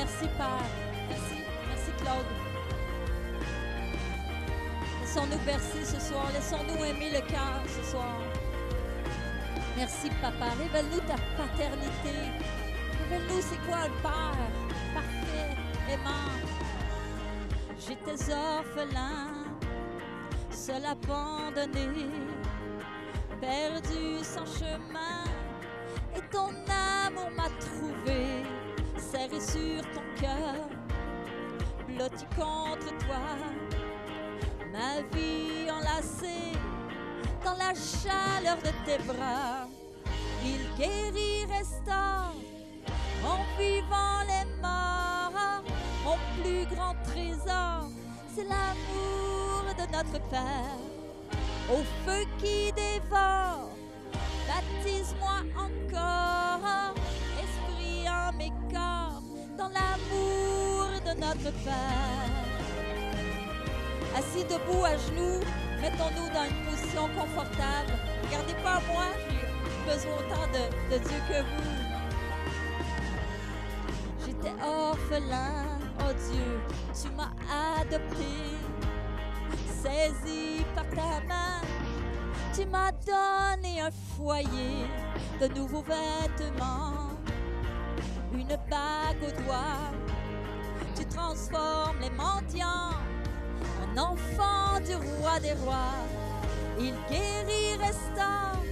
Merci, Père. Merci. Merci, Claude. Laissons-nous bercer ce soir. Laissons-nous aimer le cœur ce soir. Merci, Papa. Révèle-nous ta paternité. Révèle-nous c'est quoi un Père parfait, aimant. J'étais orphelin, seul abandonné, perdu sans chemin. Et ton amour m'a trouvé, serré sur ton cœur, blotti contre toi. Ma vie enlacée dans la chaleur de tes bras. Il guérit, restaure, en vivant les morts. Mon plus grand trésor, c'est l'amour de notre Père. Au feu qui dévore, baptise-moi encore, esprit en mes corps, dans l'amour de notre Père. Assis debout à genoux, mettons-nous dans une position confortable. Regardez pas à moi, j'ai besoin autant de Dieu que vous. J'étais orphelin, oh Dieu, tu m'as adopté, saisi par ta main. Tu m'as donné un foyer, de nouveaux vêtements, une bague au doigt. Tu transformes les mendiants en enfants du roi des rois. Il guérit, restaure,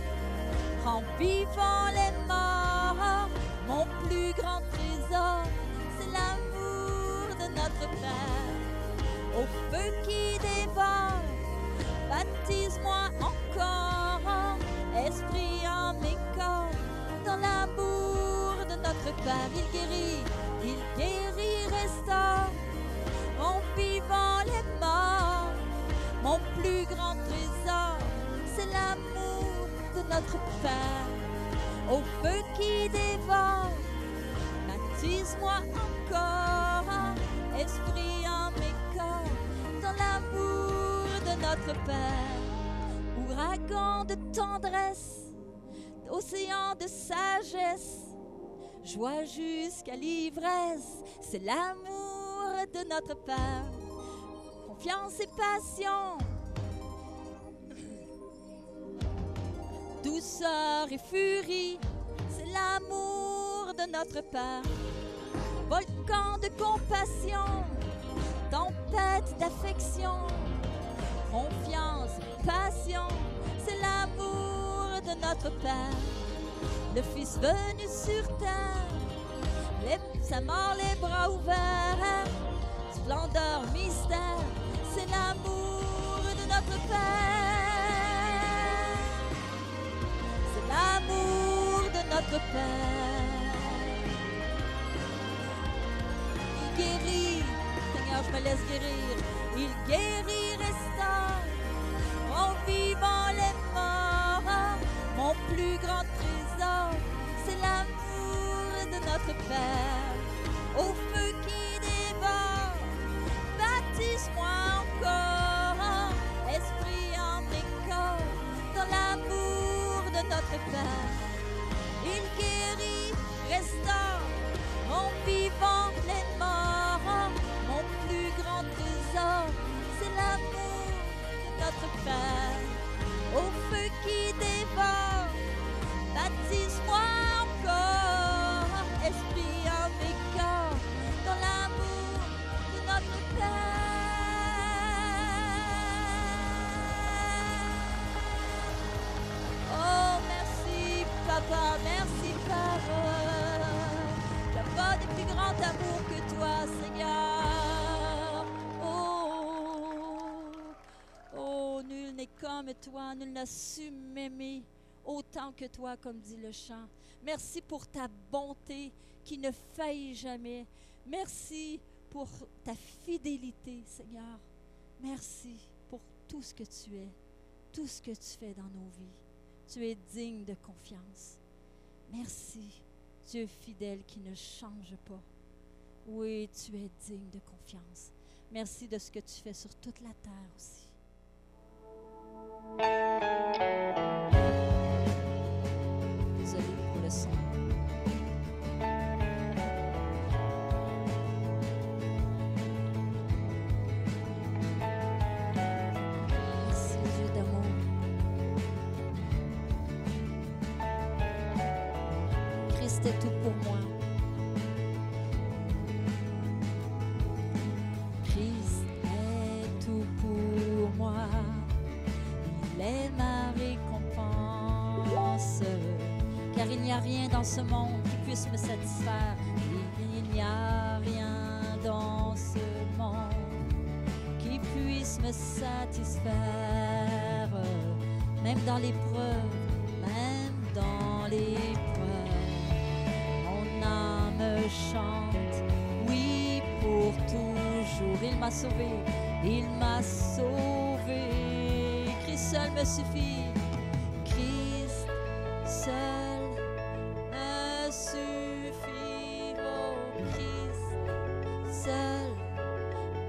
rend vivant les morts. Mon plus grand trésor, c'est l'amour de notre Père. Au feu qui dévore, baptise-moi encore, esprit en mes corps, dans l'amour de notre Père. Il guérit, restaure, en vivant les morts. Mon plus grand trésor, c'est l'amour de notre Père. Au feu qui dévore, baptise-moi encore, esprit en mes corps, dans l'amour de notre Père. Ouragan de tendresse, océan de sagesse, joie jusqu'à l'ivresse, c'est l'amour de notre Père. Confiance et passion, douceur et furie, c'est l'amour de notre Père. Volcan de compassion, tempête d'affection, confiance, passion, c'est l'amour de notre Père. Le Fils venu sur terre, sa mort les bras ouverts, splendeur, mystère, c'est l'amour de notre Père. C'est l'amour de notre Père. Il guérit, Seigneur, je me laisse guérir. Il guérit, restaure, en vivant les morts. Mon plus grand trésor, c'est l'amour de notre Père. Au feu qui dévore, baptise-moi encore, esprit en mes corps, dans l'amour de notre Père. Il guérit, restaure, en vivant les morts. Mon plus grand trésor, c'est l'amour de notre Père. Au feu qui dévore, baptise-moi encore, esprit en mes corps, dans l'amour de notre Père. Oh, merci, Papa, merci, Papa. Il n'y a pas de plus grand amour que toi, Seigneur. Oh, nul n'est comme toi, nul n'a su m'aimer autant que toi, comme dit le chant. Merci pour ta bonté qui ne faillit jamais. Merci pour ta fidélité, Seigneur. Merci pour tout ce que tu es, tout ce que tu fais dans nos vies. Tu es digne de confiance. Merci, Dieu fidèle qui ne change pas. Oui, tu es digne de confiance. Merci de ce que tu fais sur toute la terre aussi. Désolée pour le son. Christ est tout pour moi. Christ est tout pour moi. Il est ma récompense. Car il n'y a rien dans ce monde qui puisse me satisfaire. Il n'y a rien dans ce monde qui puisse me satisfaire. Même dans l'épreuve, même dans l'épreuve, mon âme chante, oui pour toujours. Il m'a sauvé, il m'a sauvé. Christ seul me suffit, Christ seul me suffit. Oh, Christ seul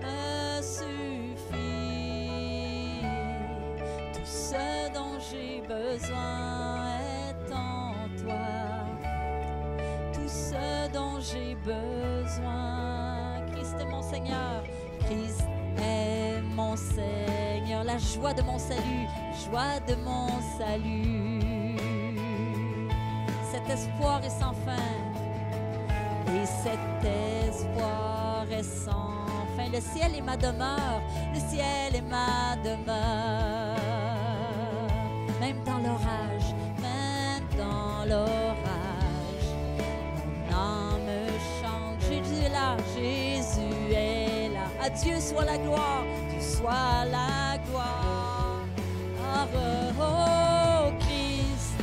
me suffit. Tout ce dont j'ai besoin est en toi. Tout ce dont j'ai besoin. Christ est mon Seigneur. Christ est mon Seigneur. La joie de mon salut. Joie de mon salut. Cet espoir est sans fin. Et cet espoir est sans fin. Le ciel est ma demeure. Le ciel est ma demeure. Même dans l'orage, même dans l'orage, mon âme chante. Jésus est là, Jésus est là. À Dieu soit la gloire, Dieu soit la gloire. Oh, Christ,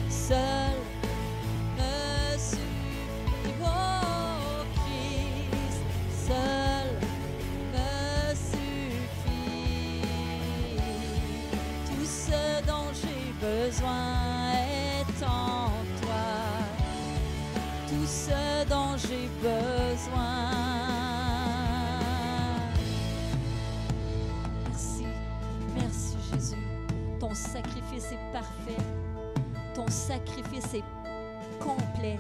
seul me suffit. Oh, Christ, seul me suffit. Tout ce dont j'ai besoin est en toi. Tout ce dont j'ai besoin. Merci, merci Jésus. Ton sacrifice est parfait. Ton sacrifice est complet.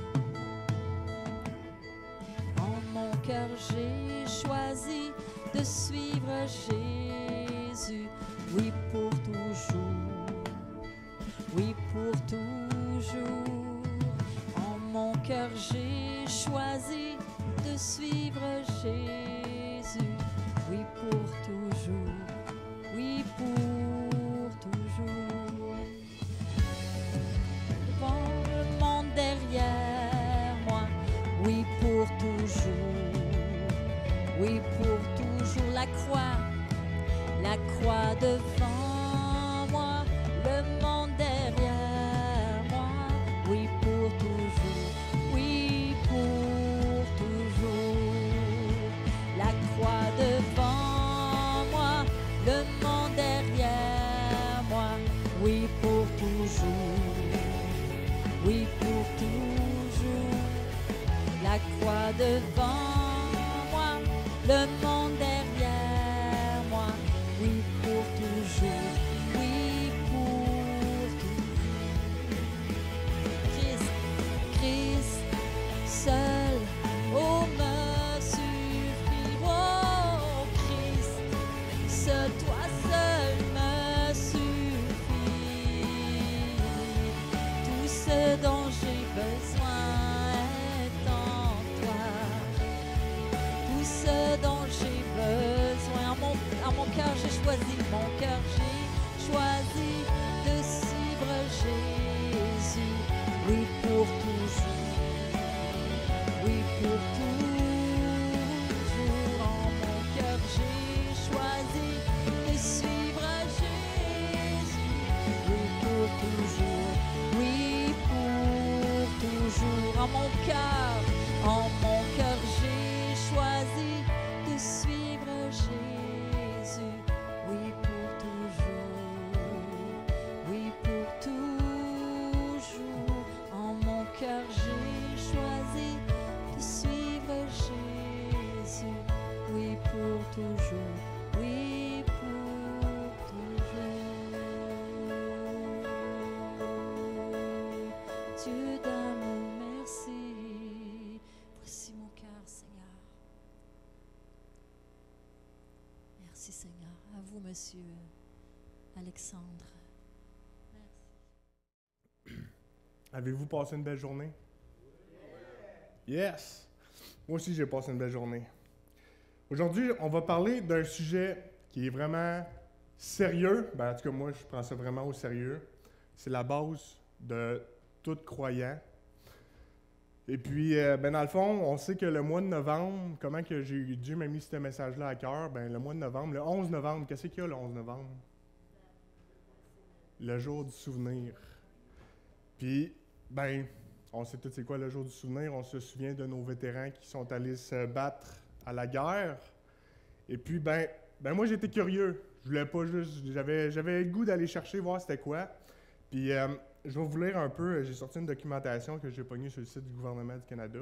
En mon cœur, j'ai choisi de suivre Jésus. Oui, pour toujours. Oui, pour toujours. En mon cœur, j'ai choisi de suivre Jésus. Oui, pour toujours. Oui, pour toujours. Devant le monde derrière moi. Oui, pour toujours. Oui, pour toujours. La croix devant moi. Le monde derrière moi. Oui, pour toujours. Oui, pour toujours. La croix devant moi. Le monde derrière moi. Oui, pour toujours. Oui, pour toujours. La croix devant moi. Le monde derrière moi. Oui, pour toujours. Oui, pour toujours. Christ, seul, oh, me suffit. Oh, Christ, seul, toi seul me suffit. Tout ce dont j'ai besoin est en toi. Tout ce dont j'ai besoin. En mon cœur, j'ai choisi. Mon cœur, j'ai choisi de suivre Jésus. Oui, pour toujours. Oui, pour toujours. En mon cœur, j'ai choisi de suivre Jésus. Oui, pour toujours. Oui, pour toujours. En mon cœur, j'ai choisi de suivre Jésus. Oui, pour toujours. Oui, pour toujours. En mon cœur, j'ai choisi de suivre Jésus. Oui, pour toujours. Oui, pour toujours. Dieu d'amour, merci. Voici mon cœur, Seigneur. Merci, Seigneur. À vous, Monsieur Alexandre. Avez-vous passé une belle journée? Yes! Moi aussi, j'ai passé une belle journée. Aujourd'hui, on va parler d'un sujet qui est vraiment sérieux. En tout cas, moi, je prends ça vraiment au sérieux. C'est la base de tout croyant. Et puis, dans le fond, on sait que le mois de novembre, comment que Dieu m'a mis ce message-là à cœur? Le mois de novembre, le 11 novembre, qu'est-ce qu'il y a le 11 novembre? Le jour du souvenir. Puis, on sait tous c'est quoi le jour du souvenir. On se souvient de nos vétérans qui sont allés se battre à la guerre. Et puis, moi, j'étais curieux. Je voulais pas juste... J'avais le goût d'aller chercher, voir c'était quoi. Puis, je vais vous lire un peu. J'ai sorti une documentation que j'ai pognée sur le site du gouvernement du Canada.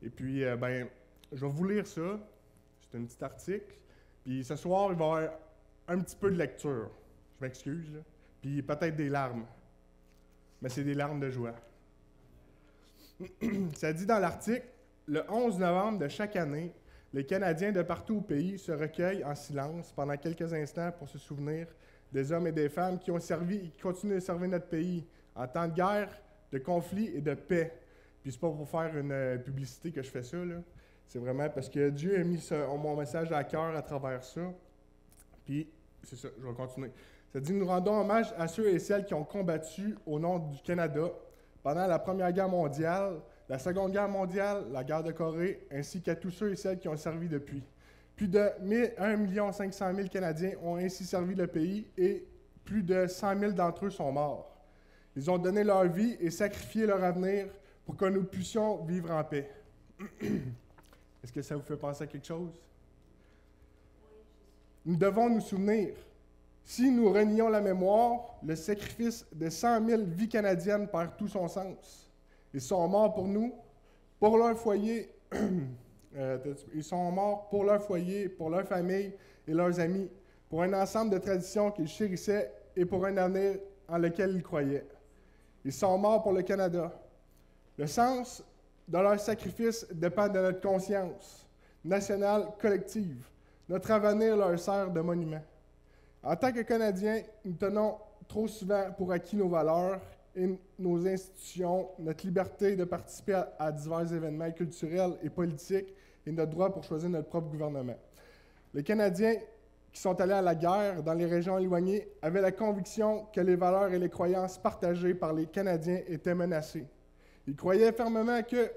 Et puis, je vais vous lire ça. C'est un petit article. Puis, ce soir, il va y avoir un petit peu de lecture. Je m'excuse, là. Puis, peut-être des larmes. Mais c'est des larmes de joie. Ça dit dans l'article, le 11 novembre de chaque année, les Canadiens de partout au pays se recueillent en silence pendant quelques instants pour se souvenir des hommes et des femmes qui ont servi et qui continuent de servir notre pays en temps de guerre, de conflit et de paix. Puis c'est pas pour faire une publicité que je fais ça, là. C'est vraiment parce que Dieu a mis mon message à cœur à travers ça. Puis, c'est ça, je vais continuer. Ça dit, nous rendons hommage à ceux et celles qui ont combattu au nom du Canada pendant la Première Guerre mondiale, la Seconde Guerre mondiale, la guerre de Corée, ainsi qu'à tous ceux et celles qui ont servi depuis. Plus de 1 500 000 Canadiens ont ainsi servi le pays et plus de 100 000 d'entre eux sont morts. Ils ont donné leur vie et sacrifié leur avenir pour que nous puissions vivre en paix. Est-ce que ça vous fait penser à quelque chose? Nous devons nous souvenir. Si nous renions la mémoire, le sacrifice de 100 000 vies canadiennes perd tout son sens. Ils sont morts pour nous, pour leur foyer, ils sont morts pour leur foyer, pour leur famille et leurs amis, pour un ensemble de traditions qu'ils chérissaient et pour un avenir en lequel ils croyaient. Ils sont morts pour le Canada. Le sens de leur sacrifice dépend de notre conscience nationale collective. Notre avenir leur sert de monument. En tant que Canadiens, nous tenons trop souvent pour acquis nos valeurs et nos institutions, notre liberté de participer à divers événements culturels et politiques et notre droit pour choisir notre propre gouvernement. Les Canadiens qui sont allés à la guerre dans les régions éloignées avaient la conviction que les valeurs et les croyances partagées par les Canadiens étaient menacées. Ils croyaient fermement que,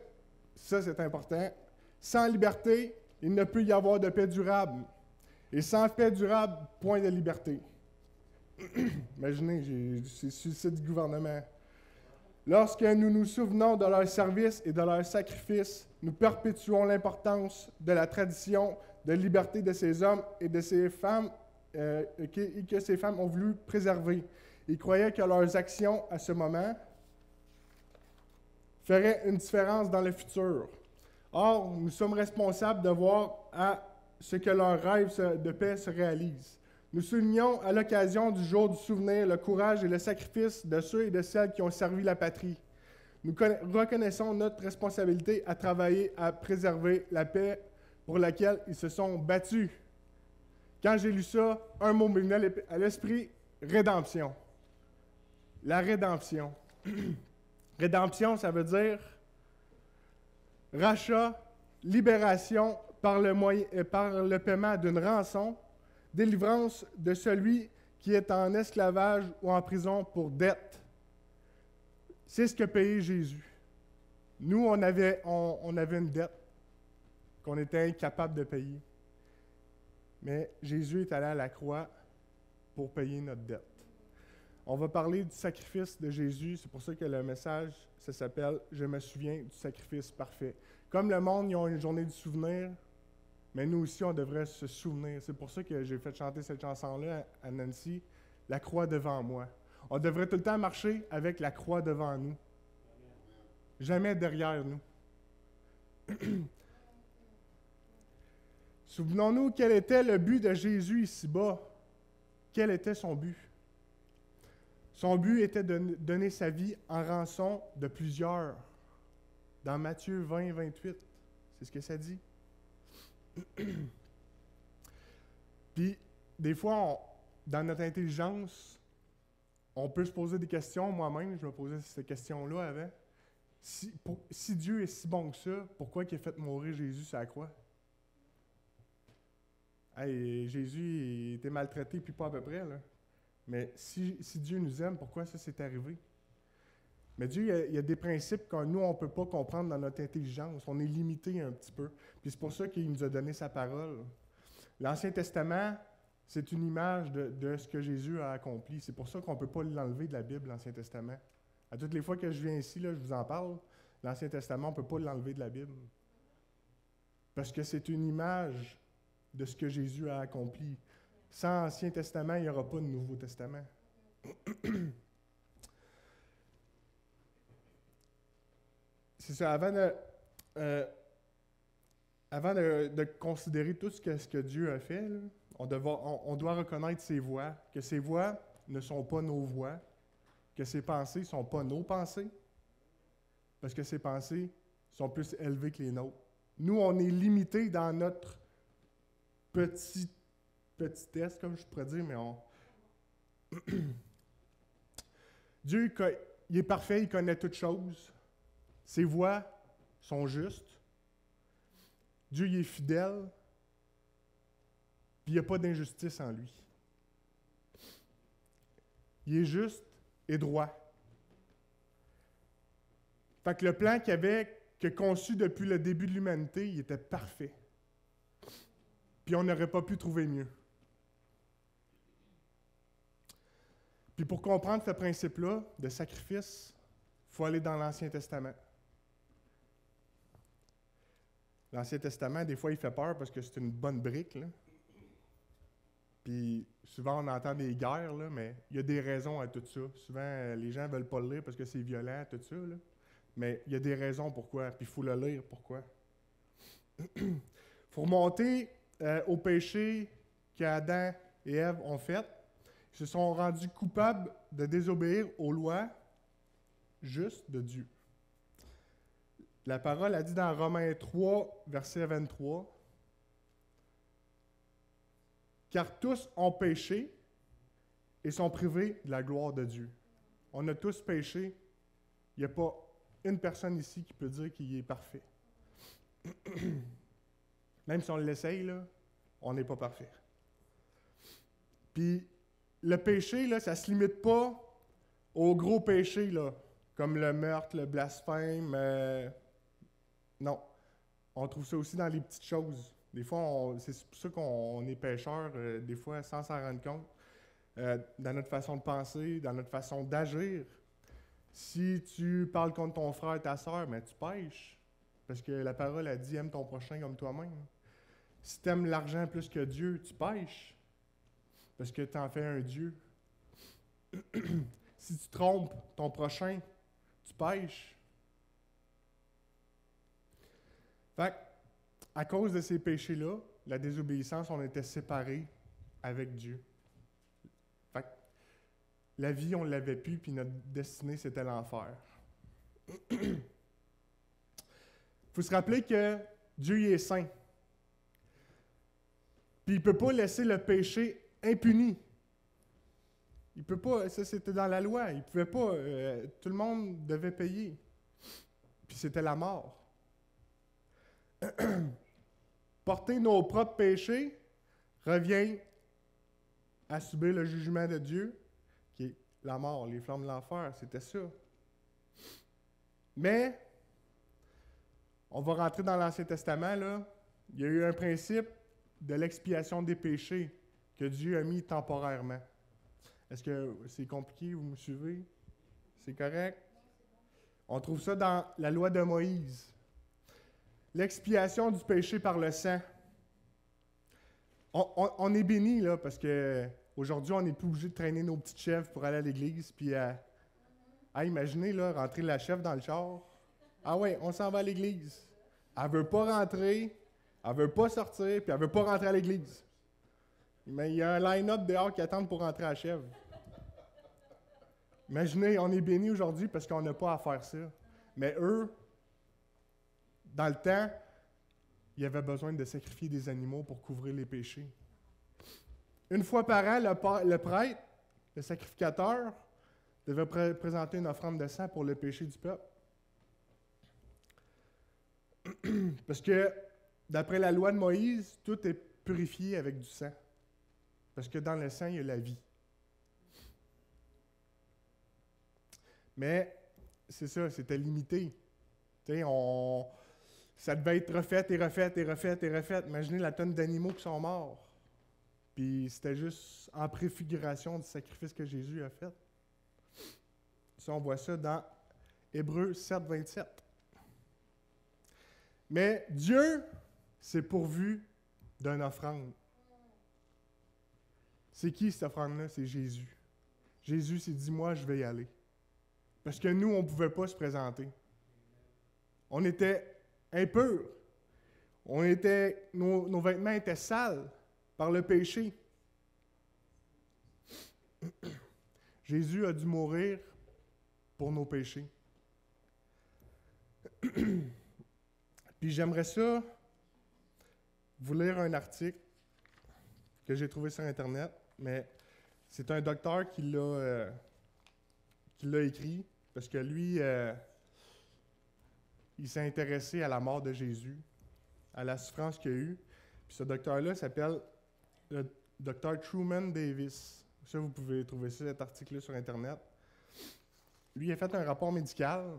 ça c'est important, sans liberté, il ne peut y avoir de paix durable. Et sans paix durable, point de liberté. Imaginez, c'est sur le site du gouvernement. Lorsque nous nous souvenons de leur service et de leur sacrifice, nous perpétuons l'importance de la tradition de liberté de ces hommes et de ces femmes que ces femmes ont voulu préserver. Ils croyaient que leurs actions à ce moment feraient une différence dans le futur. Or, nous sommes responsables de voir à ce que leurs rêves de paix se réalisent. Nous soulignons à l'occasion du jour du souvenir le courage et le sacrifice de ceux et de celles qui ont servi la patrie. Nous reconnaissons notre responsabilité à travailler à préserver la paix pour laquelle ils se sont battus. Quand j'ai lu ça, un mot me venait à l'esprit, rédemption. La rédemption. Rédemption, ça veut dire rachat, libération, par le paiement d'une rançon, délivrance de celui qui est en esclavage ou en prison pour dette. C'est ce que payait Jésus. Nous, on avait une dette qu'on était incapable de payer. Mais Jésus est allé à la croix pour payer notre dette. On va parler du sacrifice de Jésus. C'est pour ça que le message, ça s'appelle « Je me souviens du sacrifice parfait ». Comme le monde, ils ont une journée du souvenir, mais nous aussi, on devrait se souvenir. C'est pour ça que j'ai fait chanter cette chanson-là à Nancy, « La croix devant moi ». On devrait tout le temps marcher avec la croix devant nous. Jamais derrière nous. Souvenons-nous quel était le but de Jésus ici-bas. Quel était son but? Son but était de donner sa vie en rançon de plusieurs. Dans Matthieu 20, 28, c'est ce que ça dit. Puis, des fois, dans notre intelligence, on peut se poser des questions. Moi-même, je me posais ces questions-là avant. Si Dieu est si bon que ça, pourquoi il a fait mourir Jésus sur la croix? Hey, Jésus il était maltraité, puis pas à peu près, là. Mais si Dieu nous aime, pourquoi ça s'est arrivé? Mais Dieu, il y a des principes que nous, on ne peut pas comprendre dans notre intelligence. On est limité un petit peu. Puis c'est pour ça qu'il nous a donné sa parole. L'Ancien Testament, c'est une image de ce que Jésus a accompli. C'est pour ça qu'on ne peut pas l'enlever de la Bible, l'Ancien Testament. À toutes les fois que je viens ici, là, je vous en parle, l'Ancien Testament, on ne peut pas l'enlever de la Bible. Parce que c'est une image de ce que Jésus a accompli. Sans Ancien Testament, il n'y aura pas de Nouveau Testament. C'est ça, avant de considérer tout ce que Dieu a fait, là, on doit reconnaître ses voies, que ses voies ne sont pas nos voies, que ses pensées ne sont pas nos pensées, parce que ses pensées sont plus élevées que les nôtres. Nous, on est limités dans notre petitesse, comme je pourrais dire, mais Dieu, il est parfait, il connaît toutes choses. Ses voies sont justes. Dieu, il est fidèle. Puis il n'y a pas d'injustice en lui. Il est juste et droit. Fait que le plan qu'il a conçu depuis le début de l'humanité, il était parfait. Puis on n'aurait pas pu trouver mieux. Puis pour comprendre ce principe-là de sacrifice, il faut aller dans l'Ancien Testament. L'Ancien Testament, des fois, il fait peur parce que c'est une bonne brique, là. Puis souvent, on entend des guerres, là, mais il y a des raisons à tout ça. Souvent, les gens ne veulent pas le lire parce que c'est violent, tout ça, là. Mais il y a des raisons pourquoi, puis il faut le lire pourquoi. Il faut remonter au péché qu'Adam et Ève ont fait. Ils se sont rendus coupables de désobéir aux lois justes de Dieu. La parole a dit dans Romains 3, verset 23, « Car tous ont péché et sont privés de la gloire de Dieu. » On a tous péché. Il n'y a pas une personne ici qui peut dire qu'il est parfait. Même si on l'essaye, là, on n'est pas parfait. Puis, le péché, là, ça ne se limite pas aux gros péchés, là, comme le meurtre, le blasphème. Non. On trouve ça aussi dans les petites choses. Des fois, c'est pour ça qu'on est pécheur, des fois, sans s'en rendre compte. Dans notre façon de penser, dans notre façon d'agir. Si tu parles contre ton frère et ta sœur, mais tu pêches. Parce que la parole a dit « Aime ton prochain comme toi-même ». Si tu aimes l'argent plus que Dieu, tu pêches. Parce que tu en fais un Dieu. Si tu trompes ton prochain, tu pêches. Fait à cause de ces péchés-là, la désobéissance, on était séparés avec Dieu. Fait la vie, on ne l'avait plus, puis notre destinée, c'était l'enfer. Il faut se rappeler que Dieu il est saint. Puis il ne peut pas laisser le péché impuni. Il peut pas, ça c'était dans la loi, il ne pouvait pas, tout le monde devait payer. Puis c'était la mort. Porter nos propres péchés revient à subir le jugement de Dieu, qui est la mort, les flammes de l'enfer, c'était ça. Mais, on va rentrer dans l'Ancien Testament, là, il y a eu un principe de l'expiation des péchés que Dieu a mis temporairement. Est-ce que c'est compliqué, vous me suivez? C'est correct? On trouve ça dans la loi de Moïse. L'expiation du péché par le sang. On est béni, là, parce qu'aujourd'hui, on n'est plus obligé de traîner nos petites chèvres pour aller à l'église, puis imaginez, là, rentrer la chèvre dans le char. Ah ouais, on s'en va à l'église. Elle ne veut pas rentrer, elle ne veut pas sortir, puis elle ne veut pas rentrer à l'église. Mais il y a un line-up dehors qui attend pour rentrer à la chèvre. Imaginez, on est béni aujourd'hui parce qu'on n'a pas à faire ça. Mais eux, dans le temps, il y avait besoin de sacrifier des animaux pour couvrir les péchés. Une fois par an, le prêtre, le sacrificateur, devait présenter une offrande de sang pour le péché du peuple. Parce que, d'après la loi de Moïse, tout est purifié avec du sang. Parce que dans le sang, il y a la vie. Mais, c'est ça, c'était limité. Tu sais, ça devait être refait et refait et refait et refait. Imaginez la tonne d'animaux qui sont morts. Puis c'était juste en préfiguration du sacrifice que Jésus a fait. Ça, on voit ça dans Hébreux 7, 27. Mais Dieu s'est pourvu d'une offrande. C'est qui cette offrande-là? C'est Jésus. Jésus s'est dit, moi, je vais y aller. Parce que nous, on ne pouvait pas se présenter. On était impurs. Nos vêtements étaient sales par le péché. Jésus a dû mourir pour nos péchés. Puis j'aimerais ça vous lire un article que j'ai trouvé sur Internet, mais c'est un docteur qui l'a écrit, parce que lui, il s'est intéressé à la mort de Jésus, à la souffrance qu'il a eue. Puis ce docteur-là s'appelle le docteur Truman Davis. Ça, vous pouvez trouver cet article-là sur Internet. Lui, il a fait un rapport médical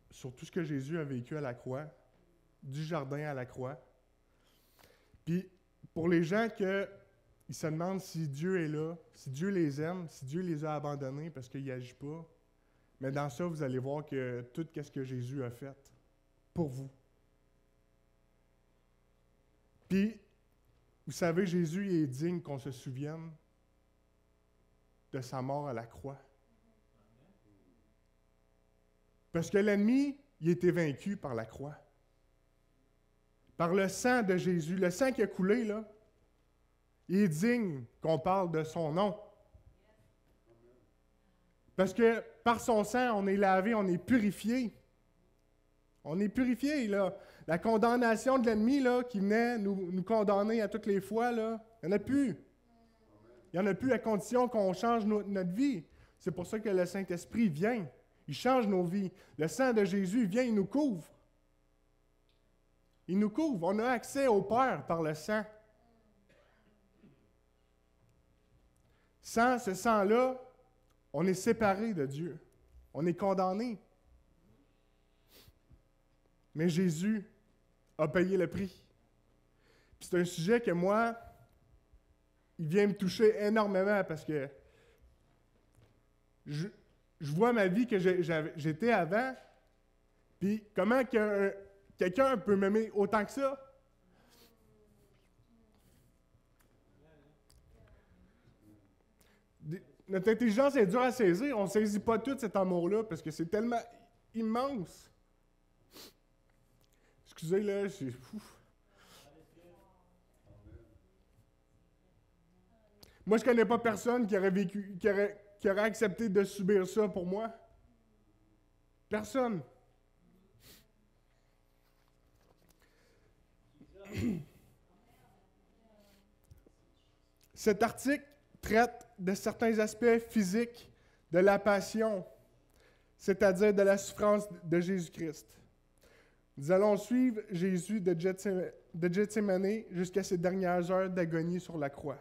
sur tout ce que Jésus a vécu à la croix, du jardin à la croix. Puis, pour les gens qui se demandent si Dieu est là, si Dieu les aime, si Dieu les a abandonnés parce qu'il n'agit pas, mais dans ça, vous allez voir que tout ce que Jésus a fait pour vous. Puis, vous savez, Jésus il est digne qu'on se souvienne de sa mort à la croix. Parce que l'ennemi, il a été vaincu par la croix. Par le sang de Jésus. Le sang qui a coulé, là, il est digne qu'on parle de son nom. Parce que par son sang, on est lavé, on est purifié. On est purifié, là. La condamnation de l'ennemi, là, qui venait nous condamner à toutes les fois, là, il n'y en a plus. Il n'y en a plus à condition qu'on change notre vie. C'est pour ça que le Saint-Esprit vient. Il change nos vies. Le sang de Jésus vient, il nous couvre. Il nous couvre. On a accès au Père par le sang. Sans ce sang-là, on est séparé de Dieu. On est condamné. Mais Jésus a payé le prix. Puis c'est un sujet que moi, il vient me toucher énormément parce que je vois ma vie que j'étais avant, puis comment quelqu'un peut m'aimer autant que ça? Notre intelligence est dure à saisir. On ne saisit pas tout cet amour-là parce que c'est tellement immense. Excusez, là, c'est fou. Moi, je ne connais pas personne qui aurait accepté de subir ça pour moi. Personne. Cet article traite de certains aspects physiques de la passion, c'est-à-dire de la souffrance de Jésus-Christ. Nous allons suivre Jésus de Gethsémani jusqu'à ses dernières heures d'agonie sur la croix.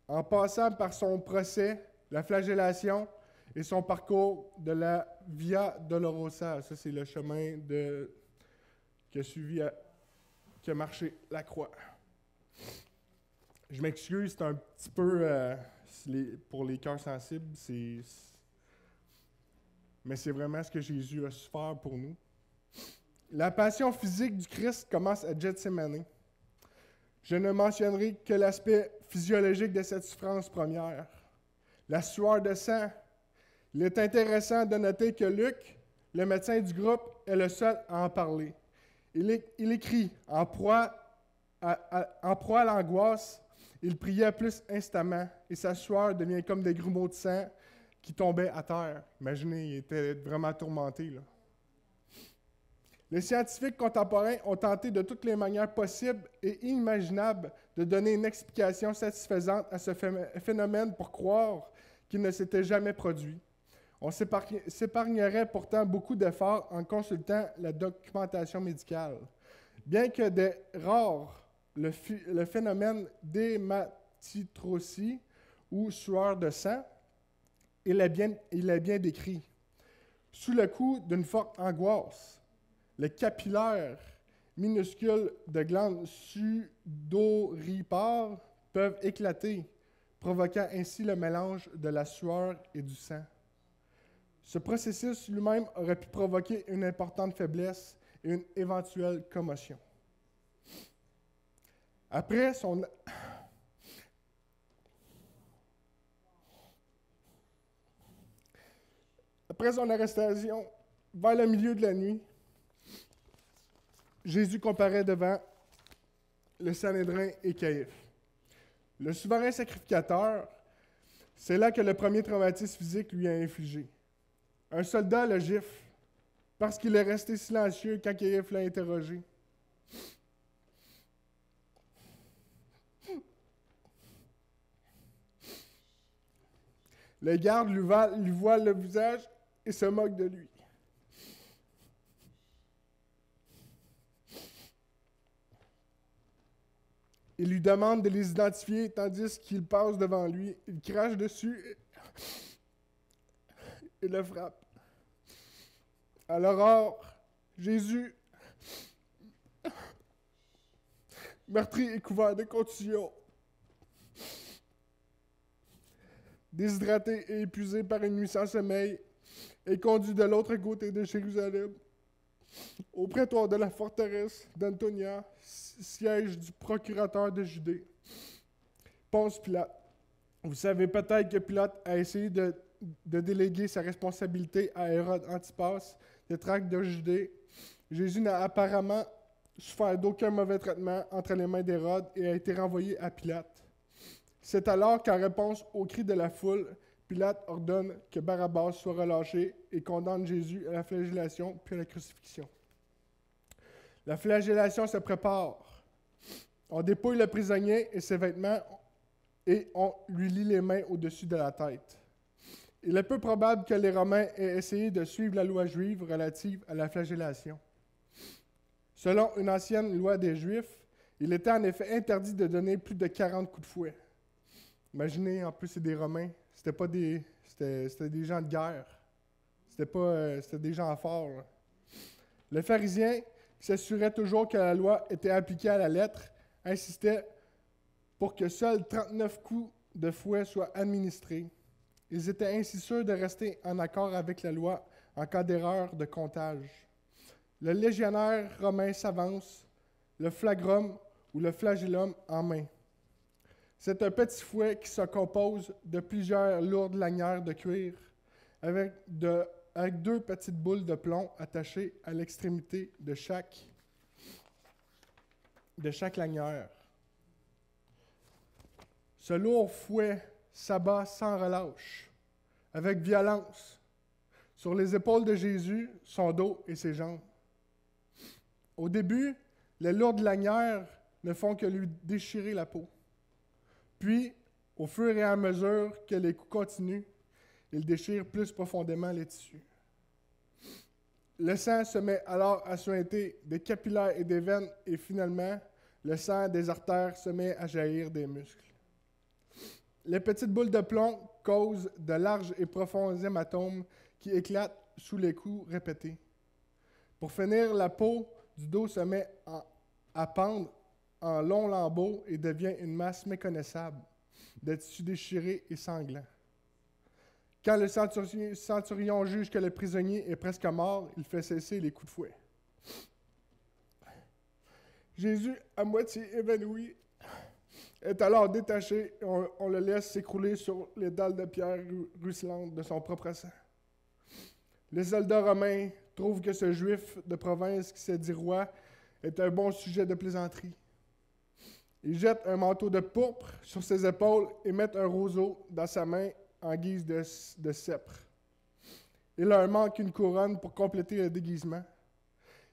En passant par son procès, la flagellation et son parcours de la Via Dolorosa. Ça, c'est le chemin qui a marché la croix. Je m'excuse, c'est un petit peu pour les cœurs sensibles, mais c'est vraiment ce que Jésus a souffert pour nous. La passion physique du Christ commence à Gethsémani. Je ne mentionnerai que l'aspect physiologique de cette souffrance première, la sueur de sang. Il est intéressant de noter que Luc, le médecin du groupe, est le seul à en parler. Il écrit, en proie à l'angoisse, il priait plus instamment et sa sueur devient comme des grumeaux de sang qui tombaient à terre. Imaginez, il était vraiment tourmenté, là. Les scientifiques contemporains ont tenté de toutes les manières possibles et inimaginables de donner une explication satisfaisante à ce phénomène pour croire qu'il ne s'était jamais produit. On s'épargnerait pourtant beaucoup d'efforts en consultant la documentation médicale. Bien que rare, le phénomène d'hématidrosie ou sueur de sang, il est bien décrit. Sous le coup d'une forte angoisse, les capillaires minuscules de glandes sudoripares peuvent éclater, provoquant ainsi le mélange de la sueur et du sang. Ce processus lui-même aurait pu provoquer une importante faiblesse et une éventuelle commotion. Après son arrestation, vers le milieu de la nuit, Jésus comparaît devant le Sanhédrin et Caïphe. Le souverain sacrificateur, c'est là que le premier traumatisme physique lui a infligé. Un soldat le gifle parce qu'il est resté silencieux quand Caïphe l'a interrogé. Les gardes lui voilent le visage et se moquent de lui. Il lui demande de les identifier tandis qu'il passe devant lui. Il crache dessus et le frappe. À l'aurore, Jésus, meurtri et couvert de contusions, déshydraté et épuisé par une nuit sans sommeil, est conduit de l'autre côté de Jérusalem, au prétoire de la forteresse d'Antonia, siège du procurateur de Judée, Ponce Pilate. Vous savez peut-être que Pilate a essayé de déléguer sa responsabilité à Hérode Antipas, tétrarque de Judée. Jésus n'a apparemment souffert d'aucun mauvais traitement entre les mains d'Hérode et a été renvoyé à Pilate. C'est alors qu'en réponse aux cris de la foule, Pilate ordonne que Barabbas soit relâché et condamne Jésus à la flagellation puis à la crucifixion. La flagellation se prépare. On dépouille le prisonnier et ses vêtements et on lui lie les mains au-dessus de la tête. Il est peu probable que les Romains aient essayé de suivre la loi juive relative à la flagellation. Selon une ancienne loi des Juifs, il était en effet interdit de donner plus de 40 coups de fouet. Imaginez, en plus, c'est des Romains. C'était des gens de guerre. C'était des gens forts. Là. Le pharisien, qui s'assurait toujours que la loi était appliquée à la lettre, insistait pour que seuls 39 coups de fouet soient administrés. Ils étaient ainsi sûrs de rester en accord avec la loi en cas d'erreur de comptage. Le légionnaire romain s'avance, le flagrum ou le flagellum en main. C'est un petit fouet qui se compose de plusieurs lourdes lanières de cuir avec 2 petites boules de plomb attachées à l'extrémité de chaque lanière. Ce lourd fouet s'abat sans relâche, avec violence, sur les épaules de Jésus, son dos et ses jambes. Au début, les lourdes lanières ne font que lui déchirer la peau. Puis, au fur et à mesure que les coups continuent, il déchire plus profondément les tissus. Le sang se met alors à suinter des capillaires et des veines, et finalement, le sang des artères se met à jaillir des muscles. Les petites boules de plomb causent de larges et profonds hématomes qui éclatent sous les coups répétés. Pour finir, la peau du dos se met à pendre en longs lambeaux et devient une masse méconnaissable de tissus déchirés et sanglants. Quand le centurion juge que le prisonnier est presque mort, il fait cesser les coups de fouet. Jésus, à moitié évanoui, est alors détaché et on le laisse s'écrouler sur les dalles de pierre ruisselantes de son propre sang. Les soldats romains trouvent que ce juif de province qui s'est dit roi est un bon sujet de plaisanterie. Ils jettent un manteau de pourpre sur ses épaules et mettent un roseau dans sa main en guise de sceptre. Il leur manque une couronne pour compléter le déguisement.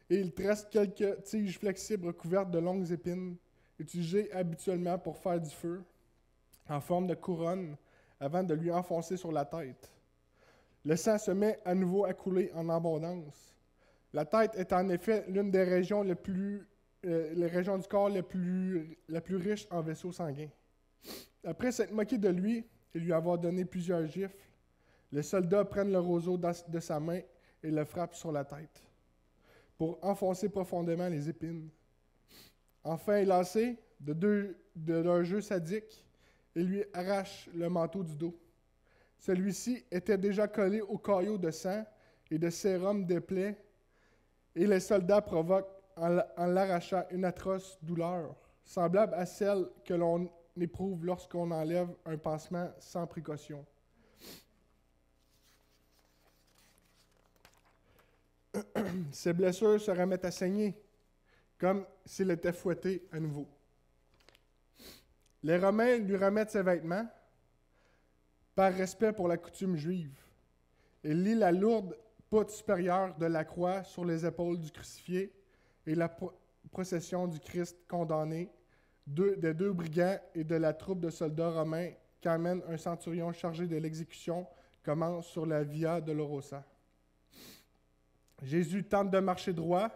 Et il tresse quelques tiges flexibles recouvertes de longues épines, utilisées habituellement pour faire du feu, en forme de couronne, avant de lui enfoncer sur la tête. Le sang se met à nouveau à couler en abondance. La tête est en effet l'une des régions les régions du corps la plus riche en vaisseaux sanguins. Après s'être moqué de lui et lui avoir donné plusieurs gifles, les soldats prennent le roseau de sa main et le frappent sur la tête pour enfoncer profondément les épines. Enfin lassés de leur jeu sadique, ils lui arrachent le manteau du dos. Celui-ci était déjà collé au caillot de sang et de sérum des plaies, et les soldats provoquent en l'arrachant une atroce douleur, semblable à celle que l'on éprouve lorsqu'on enlève un pansement sans précaution. Ses blessures se remettent à saigner, comme s'il était fouetté à nouveau. Les Romains lui remettent ses vêtements, par respect pour la coutume juive. Il lit la lourde poutre supérieure de la croix sur les épaules du crucifié et la procession du Christ condamné, des deux brigands et de la troupe de soldats romains qui amènent un centurion chargé de l'exécution commence sur la Via Dolorosa. Jésus tente de marcher droit,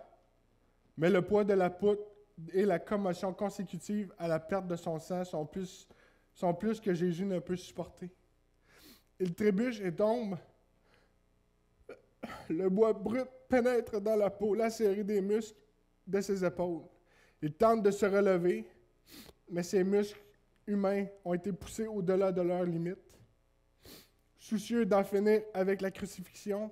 mais le poids de la poutre et la commotion consécutive à la perte de son sang sont plus que Jésus ne peut supporter. Il trébuche et tombe. Le bois brut pénètre dans la peau, lacéré des muscles de ses épaules. Il tente de se relever, mais ses muscles humains ont été poussés au-delà de leurs limites. Soucieux d'en finir avec la crucifixion,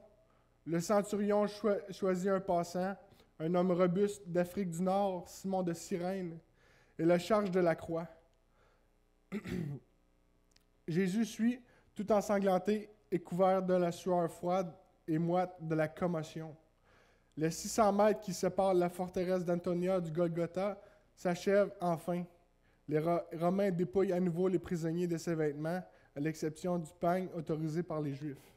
le centurion choisit un passant, un homme robuste d'Afrique du Nord, Simon de Cyrène, et le charge de la croix. Jésus suit, tout ensanglanté et couvert de la sueur froide et moite de la commotion. Les 600 mètres qui séparent la forteresse d'Antonia du Golgotha s'achèvent enfin. Les Romains dépouillent à nouveau les prisonniers de ses vêtements, à l'exception du peigne autorisé par les Juifs.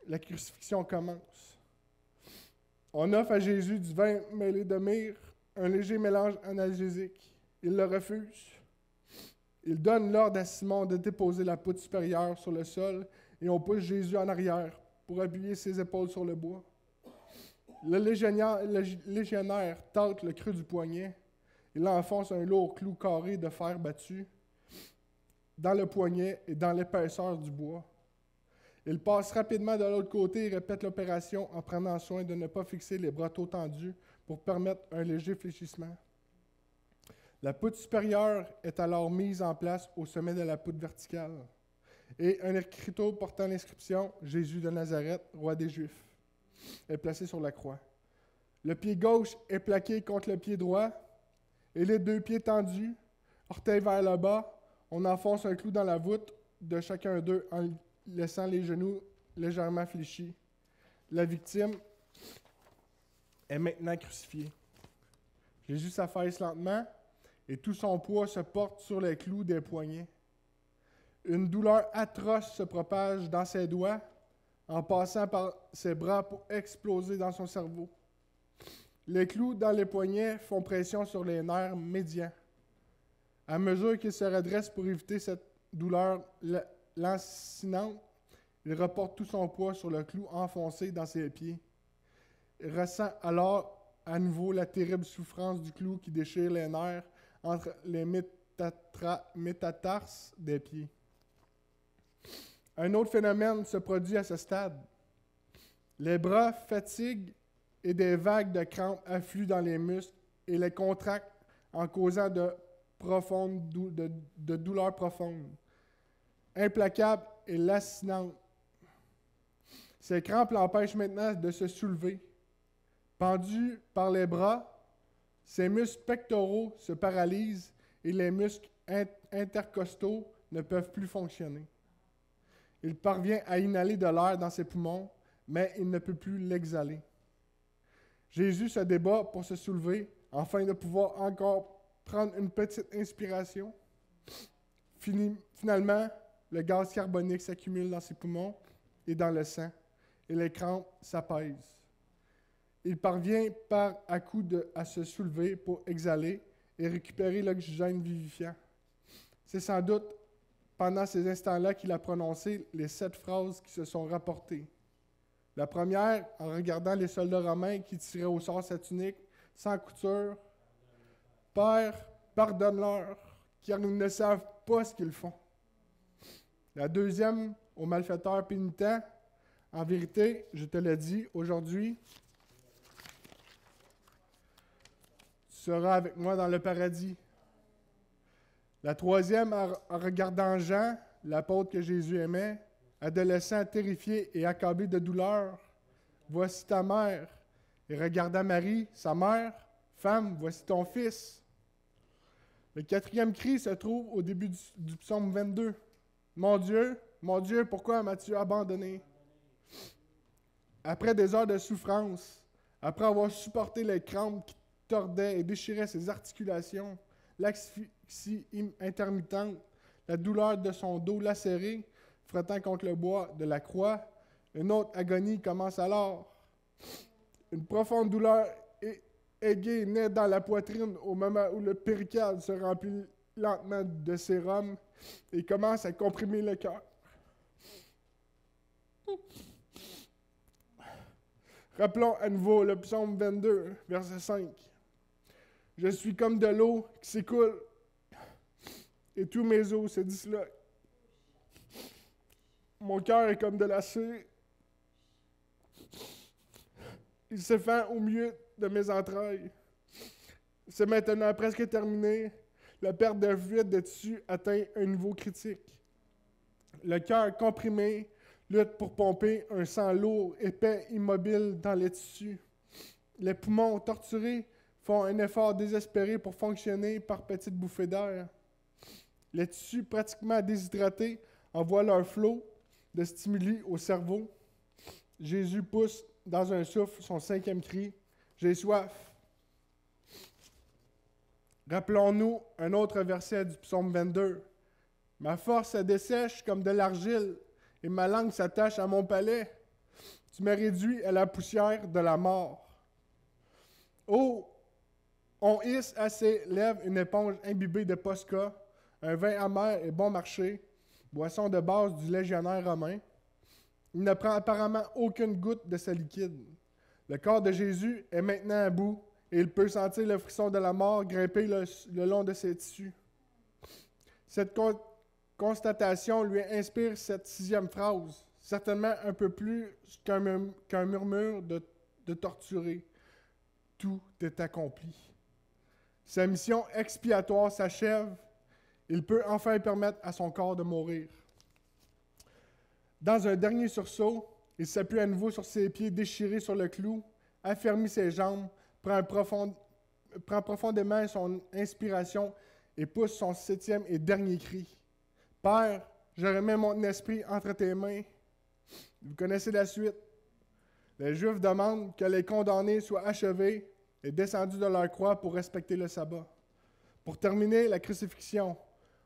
La crucifixion commence. On offre à Jésus du vin mêlé de myrrhe, un léger mélange analgésique. Il le refuse. Il donne l'ordre à Simon de déposer la poutre supérieure sur le sol et on pousse Jésus en arrière pour appuyer ses épaules sur le bois. Le légionnaire tâte le creux du poignet. Il enfonce un lourd clou carré de fer battu dans le poignet et dans l'épaisseur du bois. Il passe rapidement de l'autre côté et répète l'opération en prenant soin de ne pas fixer les bras trop tendus pour permettre un léger fléchissement. La poutre supérieure est alors mise en place au sommet de la poutre verticale et un écriteau portant l'inscription « Jésus de Nazareth, roi des Juifs » est placé sur la croix. Le pied gauche est plaqué contre le pied droit et les deux pieds tendus, orteils vers le bas, on enfonce un clou dans la voûte de chacun d'eux en laissant les genoux légèrement fléchis. La victime est maintenant crucifiée. Jésus s'affaisse lentement et tout son poids se porte sur les clous des poignets. Une douleur atroce se propage dans ses doigts, en passant par ses bras pour exploser dans son cerveau. Les clous dans les poignets font pression sur les nerfs médians. À mesure qu'il se redresse pour éviter cette douleur lancinante, il reporte tout son poids sur le clou enfoncé dans ses pieds. Il ressent alors à nouveau la terrible souffrance du clou qui déchire les nerfs entre les métatarses des pieds. Un autre phénomène se produit à ce stade. Les bras fatiguent et des vagues de crampes affluent dans les muscles et les contractent en causant de douleurs profondes, implacables et lacinantes. Ces crampes l'empêchent maintenant de se soulever. Pendu par les bras, ses muscles pectoraux se paralysent et les muscles intercostaux ne peuvent plus fonctionner. Il parvient à inhaler de l'air dans ses poumons, mais il ne peut plus l'exhaler. Jésus se débat pour se soulever, afin de pouvoir encore prendre une petite inspiration. Finalement, le gaz carbonique s'accumule dans ses poumons et dans le sang, et les crampes s'apaisent. Il parvient par à-coups à se soulever pour exhaler et récupérer l'oxygène vivifiant. C'est sans doute pendant ces instants-là qu'il a prononcé les 7 phrases qui se sont rapportées. La première, en regardant les soldats romains qui tiraient au sort sa tunique, sans couture, « Père, pardonne-leur, car ils ne savent pas ce qu'ils font. » La deuxième, aux malfaiteurs pénitents, « En vérité, je te le dis, aujourd'hui, tu seras avec moi dans le paradis. » La troisième, en regardant Jean, l'apôtre que Jésus aimait, adolescent terrifié et accablé de douleur, « Voici ta mère. » Et regardant Marie, sa mère, « Femme, voici ton fils. » Le quatrième cri se trouve au début du psaume 22. « Mon Dieu, pourquoi m'as-tu abandonné? » Après des heures de souffrance, après avoir supporté les crampes qui tordaient et déchiraient ses articulations, l'asphyxie intermittente, la douleur de son dos lacéré, frottant contre le bois de la croix, une autre agonie commence alors. Une profonde douleur aiguë naît dans la poitrine au moment où le péricarde se remplit lentement de sérum et commence à comprimer le cœur. Rappelons à nouveau le psaume 22, verset 5. « Je suis comme de l'eau qui s'écoule, et tous mes os se disloquent. Mon cœur est comme de l'acier. Il se fend au milieu de mes entrailles. C'est maintenant presque terminé. La perte de fluide de tissu atteint un niveau critique. Le cœur comprimé lutte pour pomper un sang lourd, épais, immobile dans les tissus. Les poumons torturés font un effort désespéré pour fonctionner par petites bouffées d'air. Les tissus pratiquement déshydratés envoient leur flot de stimuli au cerveau. Jésus pousse dans un souffle son 5e cri, « J'ai soif ». Rappelons-nous un autre verset du psaume 22. « Ma force se dessèche comme de l'argile, et ma langue s'attache à mon palais. Tu me réduis à la poussière de la mort. » Oh, on hisse à ses lèvres une éponge imbibée de Posca, un vin amer et bon marché, boisson de base du légionnaire romain. Il ne prend apparemment aucune goutte de sa liquide. Le corps de Jésus est maintenant à bout et il peut sentir le frisson de la mort grimper le long de ses tissus. Cette constatation lui inspire cette 6e phrase, certainement un peu plus qu'un murmure de torturé. Tout est accompli. Sa mission expiatoire s'achève. Il peut enfin permettre à son corps de mourir. Dans un dernier sursaut, il s'appuie à nouveau sur ses pieds déchirés sur le clou, affermit ses jambes, prend profondément son inspiration et pousse son 7e et dernier cri. « Père, je remets mon esprit entre tes mains. » Vous connaissez la suite. Les Juifs demandent que les condamnés soient achevés et descendus de leur croix pour respecter le sabbat. Pour terminer la crucifixion,